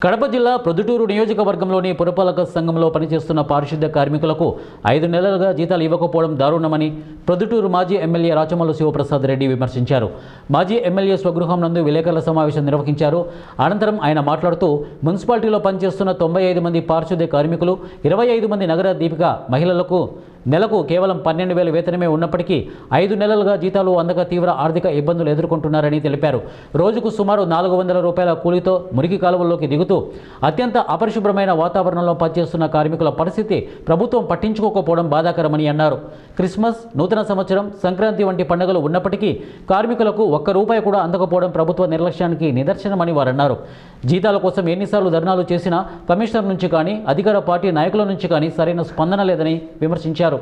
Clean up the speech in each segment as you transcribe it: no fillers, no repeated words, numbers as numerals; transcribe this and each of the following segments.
కడప జిల్లా ప్రొద్దుటూరు నియోజకవర్గంలోని పురపాలక సంఘంలో పనిచేస్తున్న పారిశుద్ధ్య కార్మికులకు 5 నెలలుగా జీతాలు ఇవ్వకపోవడం దారుణమని ప్రొద్దుటూరు మాజీ ఎమ్మెల్యే రాచమల్లు శివప్రసాద్ రెడ్డి విమర్శించారు. మాజీ ఎమ్మెల్యే స్వగృహం నందు విలేకరుల సమావేశం నిర్వహించారు. అనంతరం ఆయన మాట్లాడుతూ మున్సిపాలిటీలో పనిచేస్తున్న 95 మంది పారిశుద్ధ్య కార్మికులు, 25 మంది నగర దీపిక మహిళలకు నెలకు కేవలం 12,000 వేతనమే ఉన్నప్పటికీ 5 నెలలుగా జీతాలు అందక తీవ్ర ఆర్థిక ఇబ్బందులు ఎదుర్కొంటున్నారని తెలిపారు. రోజుకు సుమారు 400 రూపాయల కూలీతో మురికి కాలువల్లోకి దిగుతూ అత్యంత అపరిశుభ్రమైన వాతావరణంలో పనిచేస్తున్న కార్మికుల పరిస్థితి ప్రభుత్వం పట్టించుకోకపోవడం బాధాకరమని అన్నారు. క్రిస్మస్, నూతన సంవత్సరం, సంక్రాంతి వంటి పండుగలు ఉన్నప్పటికీ కార్మికులకు ఒక్క రూపాయి కూడా అందకపోవడం ప్రభుత్వ నిర్లక్ష్యానికి నిదర్శనమని వారన్నారు. జీతాల కోసం ఎన్నిసార్లు ధర్నాలు చేసినా కమిషనర్ నుంచి కానీ అధికార పార్టీ నాయకుల నుంచి కానీ సరైన స్పందన లేదని విమర్శించారు.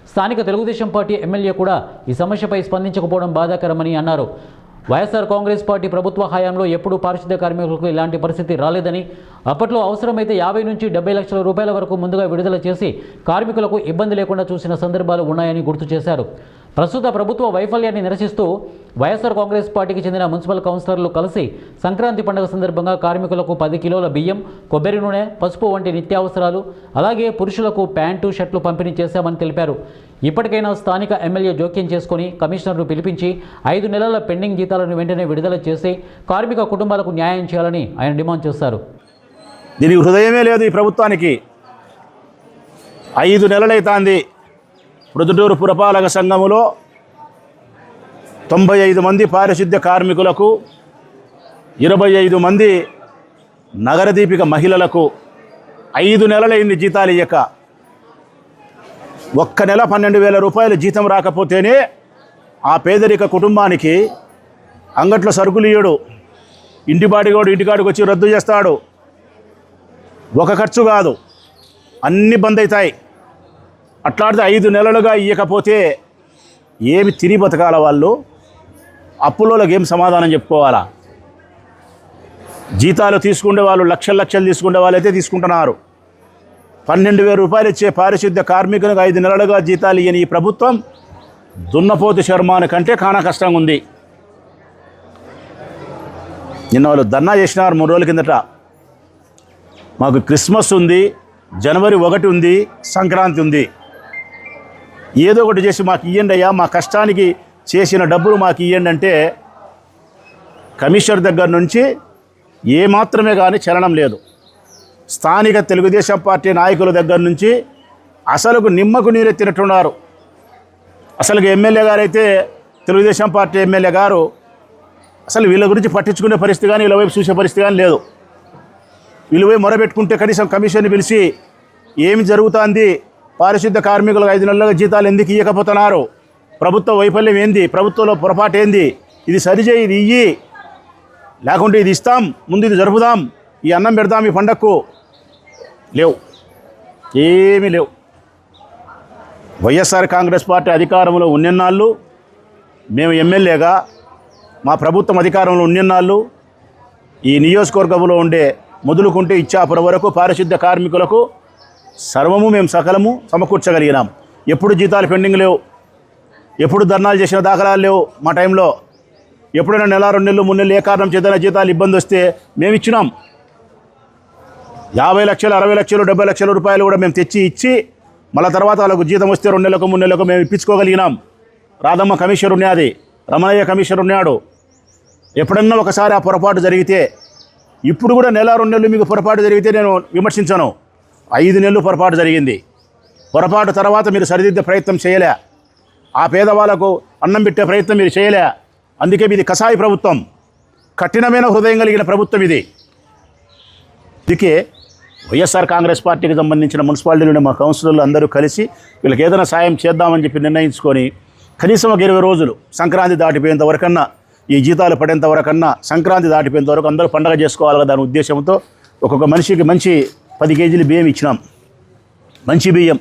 స్థానిక తెలుగుదేశం పార్టీ ఎమ్మెల్యే కూడా ఈ సమస్యపై స్పందించకపోవడం బాధాకరమని అన్నారు. వైఎస్ఆర్ కాంగ్రెస్ పార్టీ ప్రభుత్వ హయాంలో ఎప్పుడూ పారిశుద్ధ్య కార్మికులకు ఇలాంటి పరిస్థితి రాలేదని, అప్పట్లో అవసరమైతే 50 నుంచి 70 లక్షల రూపాయల వరకు ముందుగా విడుదల చేసి కార్మికులకు ఇబ్బంది లేకుండా చూసిన సందర్భాలు ఉన్నాయని గుర్తు చేశారు. ప్రస్తుత ప్రభుత్వ వైఫల్యాన్ని నిరసిస్తూ వైఎస్ఆర్ కాంగ్రెస్ పార్టీకి చెందిన మున్సిపల్ కౌన్సిలర్లు కలిసి సంక్రాంతి పండుగ సందర్భంగా కార్మికులకు 10 కిలోల బియ్యం, కొబ్బరి నూనె, పసుపు వంటి నిత్యావసరాలు, అలాగే పురుషులకు ప్యాంటు, షర్ట్లు పంపిణీ చేశామని తెలిపారు. ఇప్పటికైనా స్థానిక ఎమ్మెల్యే జోక్యం చేసుకుని కమిషనర్ను పిలిపించి 5 నెలల పెండింగ్ జీతాలను వెంటనే విడుదల చేసి కార్మిక కుటుంబాలకు న్యాయం చేయాలని ఆయన డిమాండ్ చేశారు. దీనికి హృదయమే లేదు ఈ ప్రభుత్వానికి. 5 నెలలైతాంది ప్రొద్దుటూరు పురపాలక సంఘములో 95 మంది పారిశుద్ధ్య కార్మికులకు, 25 మంది నగరదీపిక మహిళలకు 5 నెలలైంది జీతాలు ఇయ్యక. ఒక్క నెల 12,000 రూపాయలు జీతం రాకపోతేనే ఆ పేదరిక కుటుంబానికి అంగట్లో సరుకులు ఇయ్యడు, ఇంటిబాటిగోడు ఇంటికాడికి వచ్చి రద్దు చేస్తాడు. ఒక ఖర్చు కాదు, అన్నీ బంద్ అవుతాయి. అట్లాంటిది 5 నెలలుగా ఇవ్వకపోతే ఏమి తిని బతకాల వాళ్ళు? అప్పులోకి ఏం సమాధానం చెప్పుకోవాలా? జీతాలు తీసుకునే వాళ్ళు లక్షలు తీసుకునే వాళ్ళైతే తీసుకుంటున్నారు. 12,000 రూపాయలు ఇచ్చే పారిశుద్ధ్య కార్మికులకు 5 నెలలుగా జీతాలు ఇయ్యని ఈ ప్రభుత్వం దున్నపోతు శర్మాని కంటే కానా కష్టంగా ఉంది. నిన్న వాళ్ళు ధర్నా చేసినారు 3 రోజుల కిందట. మాకు క్రిస్మస్ ఉంది, జనవరి 1 ఉంది, సంక్రాంతి ఉంది, ఏదో ఒకటి చేసి మాకు ఇవ్వండి అయ్యా, మా కష్టానికి చేసిన డబ్బులు మాకు ఇవ్వండి అంటే కమిషనర్ దగ్గర నుంచి ఏమాత్రమే కానీ చలనం లేదు. స్థానిక తెలుగుదేశం పార్టీ నాయకుల దగ్గర నుంచి అసలుకు నిమ్మకు నీరెత్తినట్టున్నారు. అసలు ఎమ్మెల్యే గారు అయితే, తెలుగుదేశం పార్టీ ఎమ్మెల్యే గారు అసలు వీళ్ళ గురించి పట్టించుకునే పరిస్థితి కానీ, వీళ్ళ వైపు చూసే పరిస్థితి కానీ లేదు. వీళ్ళు పోయి మొరబెట్టుకుంటే కనీసం కమిషన్ని పిలిచి ఏమి జరుగుతుంది, పారిశుద్ధ్య కార్మికులకు 5 నెలలుగా జీతాలు ఎందుకు ఇవ్వకపోతున్నారు, ప్రభుత్వ వైఫల్యం ఏంది, ప్రభుత్వంలో పొరపాటు ఏంది, ఇది సరిచేయి, ఇది ఇయ్యి, లేకుంటే ఇది ఇస్తాం, ముందు ఇది జరుపుదాం, ఈ అన్నం పెడదాం ఈ పండగకు, లేవు, ఏమీ లేవు. వైఎస్ఆర్ కాంగ్రెస్ పార్టీ అధికారంలో ఉన్నన్నాళ్ళు, మేము ఎమ్మెల్యేగా మా ప్రభుత్వం అధికారంలో ఉన్నన్నాళ్ళు ఈ నియోజకవర్గంలో ఉండే మొదలుకుంటే ఇచ్చాపురం వరకు పారిశుద్ధ్య కార్మికులకు సర్వము మేము సకలము సమకూర్చగలిగినాం. ఎప్పుడు జీతాలు పెండింగ్ లేవు, ఎప్పుడు ధర్నాలు చేసిన దాఖలాలు లేవు. మా టైంలో ఎప్పుడైనా 1 నెల 2 నెలలు 3 నెలలు ఏ కారణం చేతన జీతాలు ఇబ్బంది వస్తే మేము ఇచ్చినాం. 50 లక్షలు 60 లక్షలు 70 లక్షల రూపాయలు కూడా మేము తెచ్చి ఇచ్చి మళ్ళీ తర్వాత వాళ్ళకు జీతం వస్తే 2 నెలలకు 3 నెలలకు మేము ఇప్పించుకోగలిగినాం. రాధమ్మ కమిషనర్ ఉన్నది, రమణయ్య కమిషనర్ ఉన్నాడు. ఎప్పుడన్నా ఒకసారి ఆ పొరపాటు జరిగితే, ఇప్పుడు కూడా 1 నెల 2 నెలలు మీకు పొరపాటు జరిగితే నేను విమర్శించను. 5 నెలలు పొరపాటు జరిగింది. పొరపాటు తర్వాత మీరు సరిదిద్దే ప్రయత్నం చేయలే, ఆ పేదవాళ్ళకు అన్నం పెట్టే ప్రయత్నం మీరు చేయలే. అందుకే మీది కసాయి ప్రభుత్వం, కఠినమైన హృదయం కలిగిన ప్రభుత్వం ఇది. అందుకే వైఎస్ఆర్ కాంగ్రెస్ పార్టీకి సంబంధించిన మున్సిపాలిటీలోని మా కౌన్సిలర్లు అందరూ కలిసి వీళ్ళకి ఏదైనా సాయం చేద్దామని చెప్పి నిర్ణయించుకొని కనీసం ఒక 20 రోజులు, సంక్రాంతి దాటిపోయేంత వరకన్నా, ఈ జీతాలు పడేంత వరకన్నా, సంక్రాంతి దాటిపోయేంత వరకు అందరూ పండగ చేసుకోవాలి కదా ఉద్దేశంతో ఒక్కొక్క మనిషికి మంచి 10 కేజీలు బియ్యం ఇచ్చినాం. మంచి బియ్యం